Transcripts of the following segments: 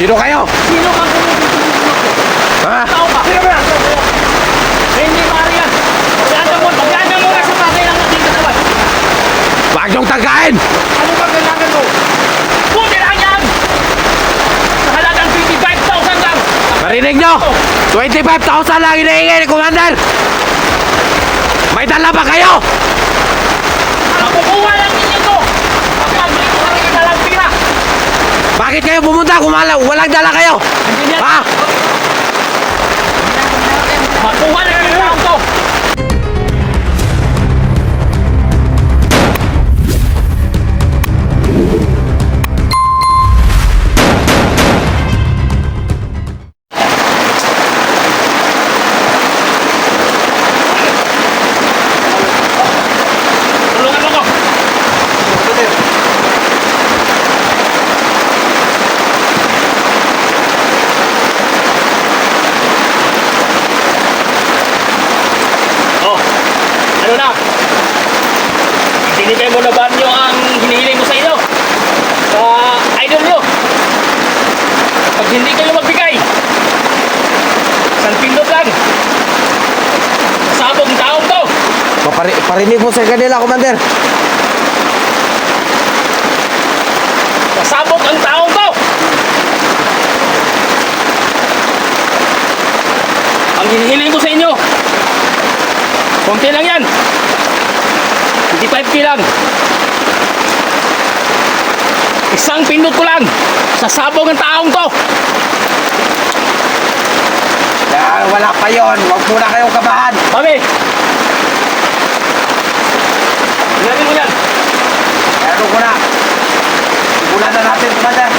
Sino kayo? Sino ka kumukulong? Ha? Tao ka? Sino ba? Hindi maaari yan. Pagdaan mo na sa patay ng ating katawan. Huwag niyong tangkain! Ano ba kailangan mo? Buti lang yan! Sa halagang 25,000 lang! Marinig nyo! 25,000 lang hinihingi ni Commander! May dala ba kayo? Makukuha lang ninyo to! Pagpabili ko kami ng dalang pira! Bakit kayo pumunta kung walang dala kayo? Hindi niya- Ha? Makuha lang yung taong to! Tulungan mo ko! Oh, ano na? Binigay mo na ba nyo ang hinihiling mo sa inyo? Sa idol nyo? Pag hindi kayo magbigay, isang pindot lang. Sabog ng taong to. Parinig mo sa kanila, Commander. Pasabog ang taong to. Ang hinihiling ko sa inyo, konti lang yan. 25K lang. Isang pindot ko lang. Sasabog ang taong to. Yan, wala pa yun. Huwag muna kayong kabahan. Mami! Tingnan mo yan. Ano ko na? Simulan na natin, Commander.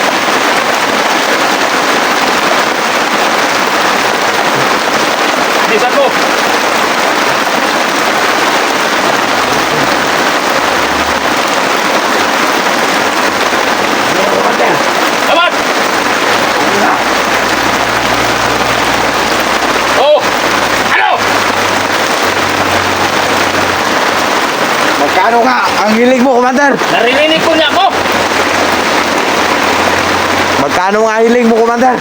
Bilisan mo. Commander. Lamat! Una. Oh! Ano? Magkano nga ang hiling mo, Commander? Narinig ko niya ako. Magkano nga hiling mo, Commander?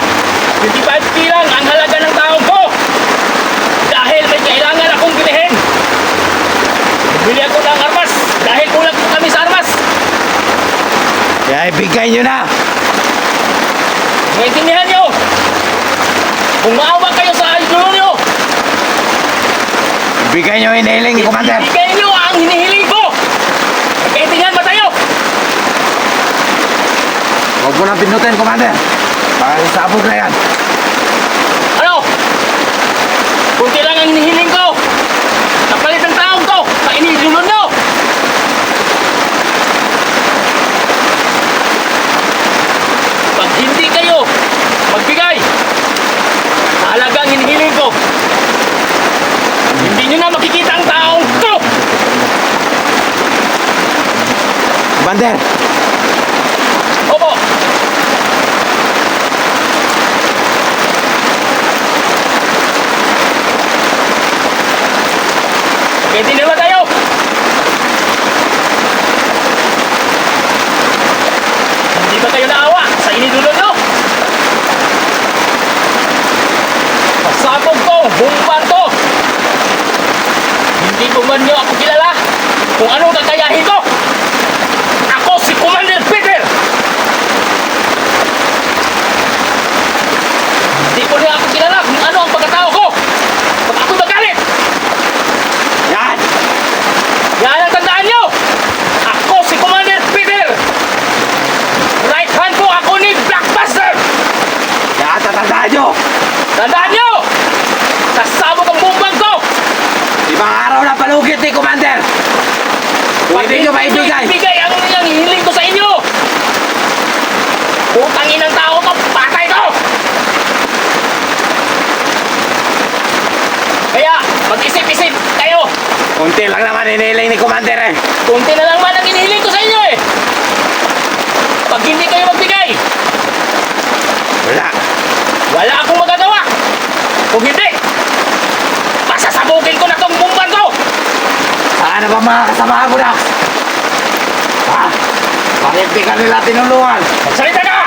25K lang ang halaga ng taong ko. Dahil may kailangan akong bilhin. Bili ako ng armas dahil kulang po kami sa armas. Kaya ibigay nyo na. Maintindihan nyo. Kung maawa kayo sa idol nyo, Ibigay nyo yung hinihiling ni Commander. ibigay nyo ang hinihiling ko. Magkaintindihan ba tayo? Huwag mo nang pinutin, Commander. Baka isabog na yan. Ano? Kunti lang ang hinihiling ko. Kapalit ang taong ko sa inilulun nyo. Pag hindi kayo magbigay sa halagang hinihiling ko, hindi nyo na makikita ang taong ko. Commander, Opo. Pwede na ba tayo? Hindi ba kayo naawa sa inidulon nyo? Pasabog ko, bumban to. Hindi ko man nyo ako kilala kung anong kakayahin ko. Ako si Commander Peter. Hindi ko niya ako kilala kung ano ang pagkatao ko. Pag ako magalit, yan! yan ang tandaan nyo. Ako si Commander Peter. Right hand ko ako ni Blockbuster. Yan, tatandaan nyo! Tandaan nyo. Sasabog ang bumbang ko. Ibang araw na palugit ni Commander! Kung hindi nyo maibigay! Ibigay ang hiling ko sa inyo. Utangin ng tao to, patay to. Kaya, mag-isip-isip kayo. Kunti lang naman hinihiling ni Commander eh! Kunti na lang man ang inihiling ko sa inyo eh. Pag hindi kayo magbigay, Wala! wala akong magagawa. Kung hindi, pasasabugin ko na tong bumban ko. Saan na ba mga kasamahan mo na? Ha? Bakit di ka nila tinulungan? Magsalita ka!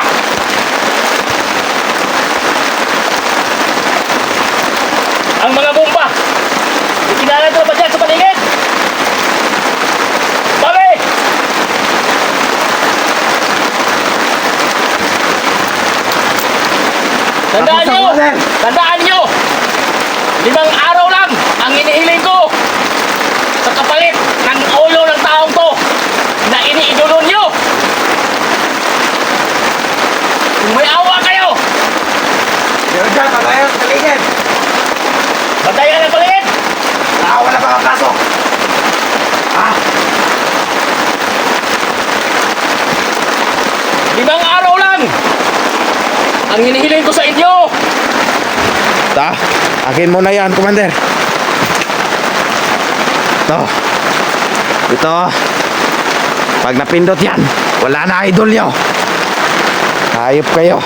ang mga bomba. Ikinala nyo na ba dyan sa paligid? Sabi! Tandaan nyo! Tandaan nyo! 5 araw lang ang inihiling ko sa kapalit ng ulo ng taong to na iniidolo nyo. Kung may awa kayo, Meron dyan, patayan sa paligid. batayan ang paligid. Wala pa kang kaso. Ha? 5 araw lang ang hinihiling ko sa inyo. Akin mo na yan, Commander. Ito. Pag napindot yan, wala na idol nyo. Hayop kayo.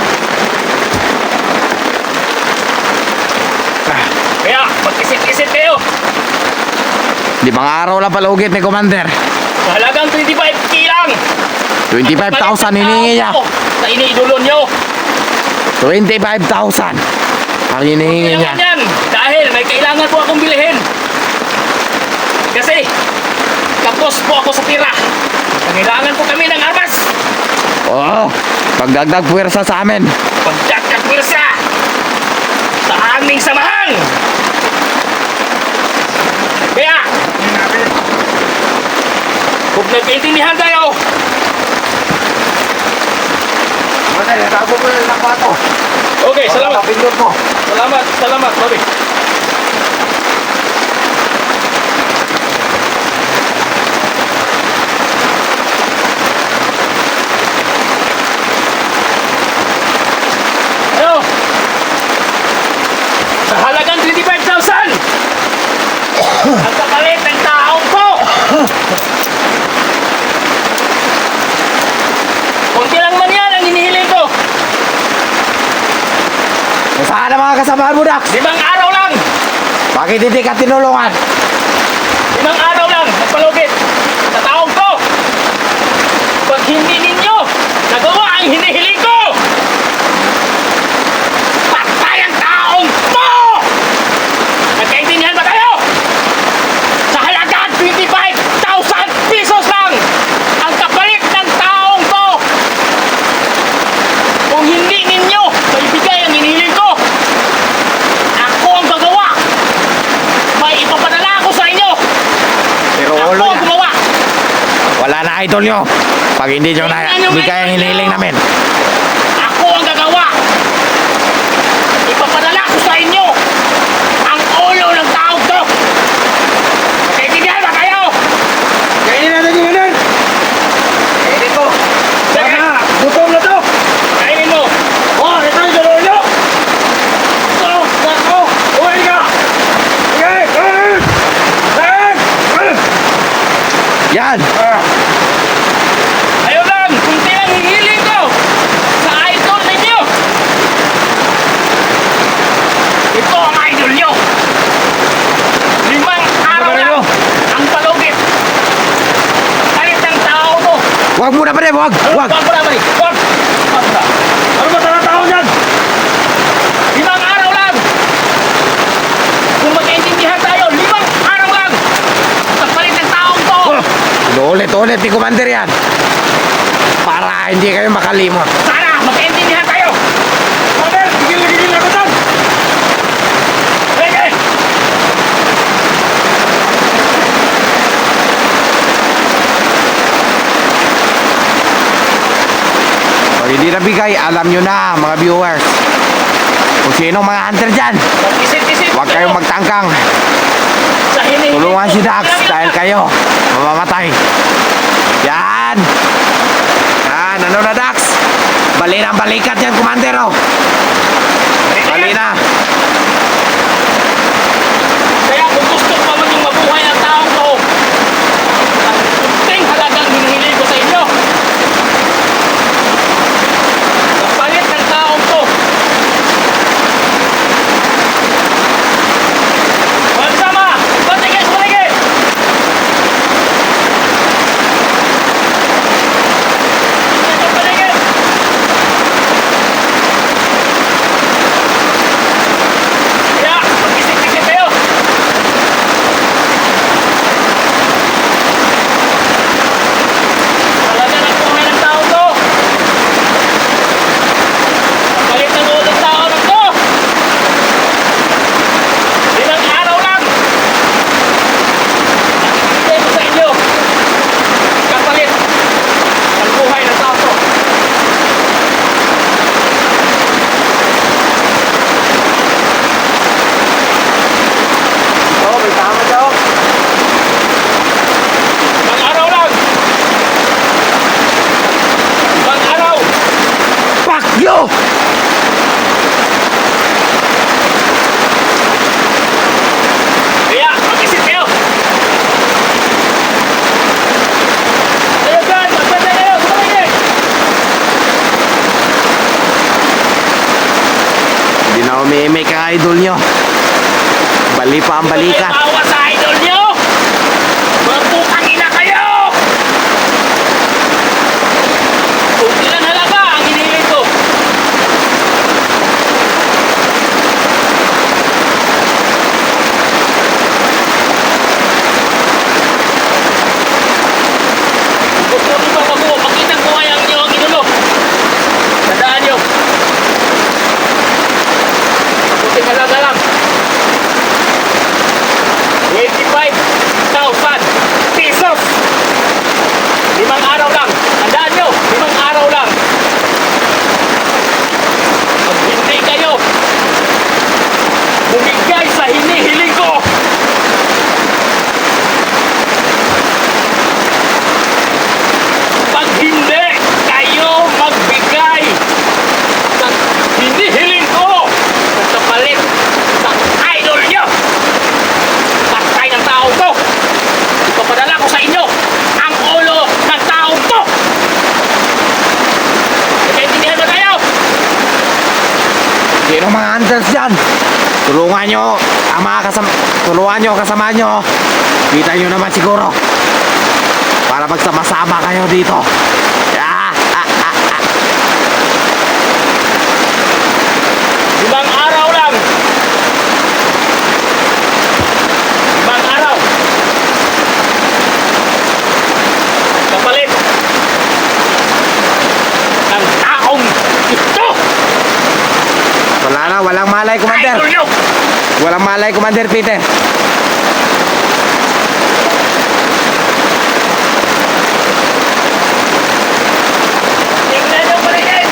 Kaya mag-isip-isip kayo. 5 araw lang palugit ni Commander. Sa halagang 25K lang 25,000 hiningi niya. sa iniidolo nyo. 25,000 ang hinihingi niya. Kailangan yan dahil may kailangan po akong bilhin. Kasi kapos po ako sa tira. Kailangan po kami ng armas. Oo, pagdagdag puwersa sa amin. Pagdagdag pwersa sa aming samahan. Kaya kung nagkaintindihan tayo, Commander, natago ko yung sapato. okay, salamat. Papindot mo. Salamat, Bobby. Ano? Sa halagang 25,000 ang kapalit ng taong ko. Kunti lang man yan ang hinihiling ko. Saan ang mga kasamahan mo, Dax? 5 araw lang. Bakit hindi ka tinulungan? 5 araw lang nagpalugit sa taong ko. Pag hindi ninyo nagawa ang hinihiling ko, patay ang taong to! Nagkaintindihan ba kayo? Sa halagang 25,000 pesos lang ang kapalit ng taong to. Kung hindi ninyo maibigay ang hinihiling ko, ako ang gagawa. May ipapadala ako sa inyo. Pero Ako ulo ang niya. gumawa. Wala na idol nyo. Pag hindi nyo na bigay ang hinihiling namin. Ako ang gagawa. Ipapadala ko sa inyo ang ulo ng taong to. Magkaintindihan ba kayo? Kainin natin yung ganun. Kainin ko. Sige. Gutom na to. Kainin mo. Oh, ito yung dalawa nyo. Uwi ka. Yan. Ayun lang. Kunti ang hihiling ko sa idol ninyo. Ito ang idol nyo. 5 araw lang ang palugit. Kahit ang tao mo. Wag muna pa rin, wag. Wag mo naman eh. Wag. Wag mo na. Ano ba talaga tao dyan? 5 araw lang. Kung magkaintindihan tayo, 5 araw lang. Sa palit ng taong to. Inuulit-ulit ni Commander yan. Para hindi kayo makalimot. Sana magkaintindihan tayo. Mabel, gigil ako dyan. Sige. Pag hindi nabigay, alam nyo na mga viewers. Kung sinong mga hunter dyan, Mag-isip-isip. huwag kayong magtangkang. Sa hinihingi Tulungan ko. si Dax dahil kayo mamamatay. Yan. Yan, ano na Dax? Bali na ang balikat yan, Commander, oh. Bali na. Kaya kung gusto pa man yung mabuhay ang taong to, ang kunting halagang hinihiling ko sa inyo. Kapalit ng taong to. Magsama! Patigil sa paligid! Patigil sa paligid! Idolyo! Kaya, mag-isip kayo! Kayo dyan! Magbantay kayo! Sumagin! Hindi na umiimik ang idol nyo. Bali pa ang balikat. Kayo bawa sa idol nyo! Magputang ina kayo! Kung ilan halaga ang hinihiling ko. Kung gusto nyo ba makitang ko ang inyong idolo? Tandaan nyo. Buti halaga lang. 25,000 pesos. 5 araw lang. Tandaan nyo, 5 araw lang. Pag hindi kayo bumigay sa hinihiling ko, pag hindi kayo magbigay sa hinihiling ko sa kapalit sa idol nyo, patay ng taong to. Ipapadala ko sa inyo ang ulo ng taong to. Nagkaintindihan ba tayo? Sino mga hunters dyan? Tulungan nyo ang mga tulungan nyo kasama nyo. Kita nyo naman siguro. Para magsama-sama kayo dito. Ah, ah, ah, ah. 5 araw lang. 5 araw. Kapalit ng taong ito. Wala na, walang malay, Commander. Idol nyo. Walang malay, Commander Peter. Tingnan nyo pa rin.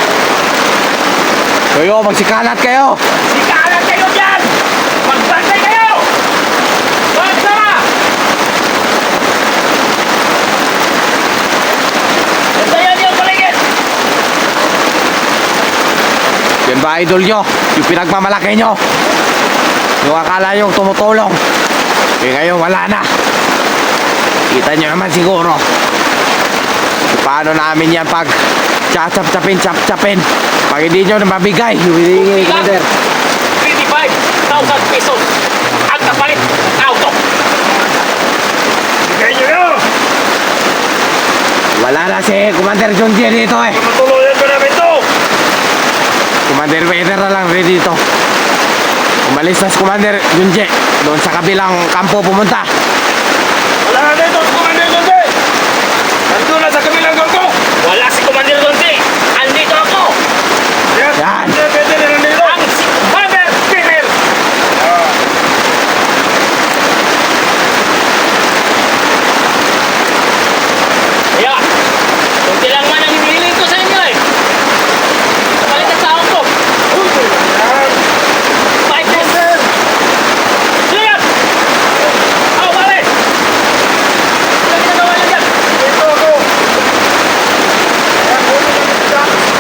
Kayo, magsikalat kayo. Sikalat kayo dyan. Magbantay kayo. Wag na. Bantayan niyo ang paligid. Yan ba, idol nyo? Yung pinagmamalaki nyo. Yung akala nyo tumutulong. Eh ngayon, wala na. Kita nyo naman siguro. Paano namin yan pag chap-chapin. Pag hindi nyo na mabigay, yung Commander. 25,000 pesos ang kapalit ng auto. Bigay nyo yun. Wala na si Commander Junji dito eh. Matuluyan ko namin ito. Commander Peter na lang rin dito. Umalis na si Commander Junji. Doon sa kabilang kampo pumunta. Wala na dito si Commander Donde. Nandun na sa kabilang gangko. Wala si Commander Donde. Andito ako. Yan. Ang si Commander Peter. Kaya, kunti lang man ang hinihiling ko sa inyo eh. Kapalit ang taong ko. 5 years. Sino yan? Ako, pare. Ano ginagawa niyo dyan?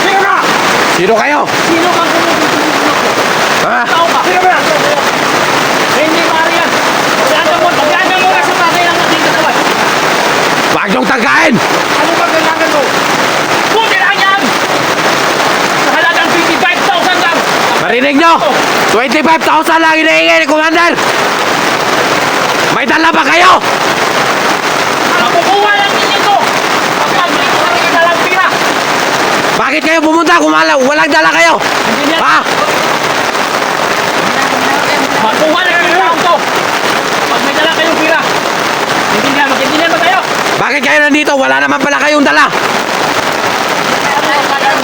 Sino ka? Sino kayo? Sino ka kumukulo? Ha? Tao ka. Sino ba yan? Hindi maaari yan. Maganda mo na sa tatay ng ating katawan. Wag niyong tangkain! Ano ba kailangan mo? Buti lang yan! Sa halagang 25,000 lang! Marinig nyo! 25,000 lang hinihingi ni Commander! May dala ba kayo? Makukuha lang ninyo ito! Kapag may sarili na lang pira! Bakit kayo pumunta kung walang dala kayo? Hindi niya. Ha? Makuha lang ninyo lang ito! Pag may dala kayong pira! Magkintindihan ba tayo? Bakit kayo nandito? Wala naman pala kayong dala! Alam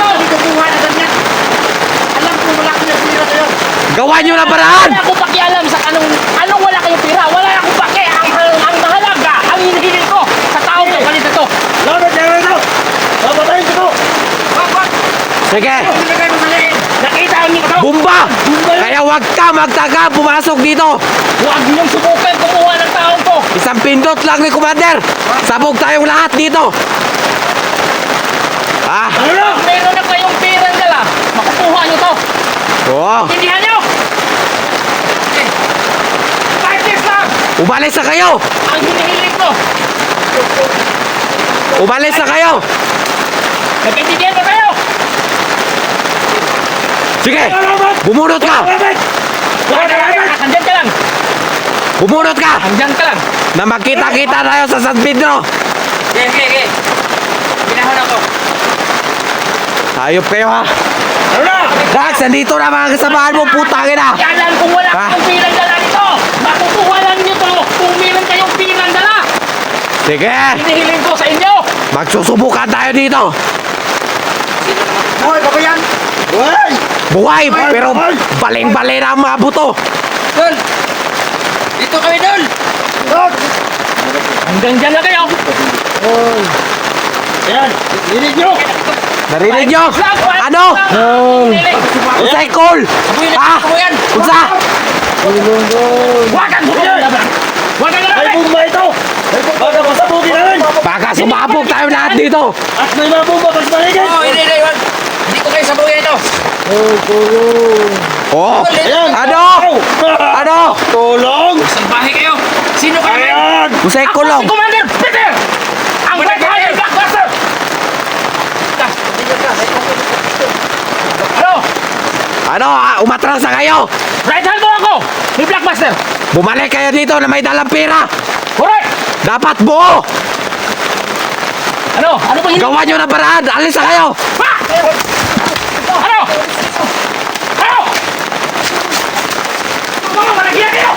ko! Kukuha na ganyan! Alam ko wala kayong pira kayo! Gawa nyo na paraan! Wala akong pakialam sa anong wala kayong pira! Wala akong paki! Ang mahalaga! Ang hinihiling ko sa taong kapalit ito! Laban kayo ito! Babatayin ko ito! Sige! Nakita niyo ito! Bumba! Kaya wag ka magtaga pumasok dito! Huwag niyong subukan kumuha ng taong ko! Isang pindot lang ni Commander! Sabog tayong lahat dito! Ha? Meron na kayong pira! Oo. Intindihan nyo! Fight this lang! Umalis na kayo! Ang hinihiling ko! Umalis na kayo! Nagkaintindihan ba kayo? Sige! Bumunot ka! Wala ka lang! Andyan ka lang! Bumunot ka! Andyan ka lang! Na magkita-kita tayo sa San Pedro! Okay. Pinahon ako. Hayop kayo ha! Ano na? Dax, nandito na mga kasamahan mo, putangin na! Alam kung wala Ha? kayong pirang dala nito! Makukuha lang nyo to kung meron kayong pirang dala! Sige! Hinihiling ko sa inyo! Magsusubukan tayo dito! Hoy, babayan! Hoy! Buhay! Pero baling-bali na ang mga buto! Dol! Dito kami, Dol! Dog! Hanggang dyan na kayo! Hoy! Yan! Hinihiling nyo! Narinig nyo? Ano? Unsay call? Ha? Unsa? Huwag kang bumulabang! Huwag kang Ay, lalaki! bomba ito! Baka pasabugin namin! Baka sumabog tayo lahat dito! At may mga bomba pag maligid! Hindi, wag! Hindi ko kayo sabuhin ito! Oh! Ayan! Ano? Ano? Tulong! Salbahe kayo! Sino kayo? Ayan! Unsay Ako kulong? si Commander Peter! Ang Blackfire Blackbuster! Ano? Ano? Umatras na kayo! Right hand mo ako! Ni Blackbuster! Bumalik kayo dito na may dalang pera! Correct! Dapat buo! Ano? Ano pang hindi? Gawa nyo na paraan! Alis na kayo! Ha? Ano? Ano? Mga malagyan kayo!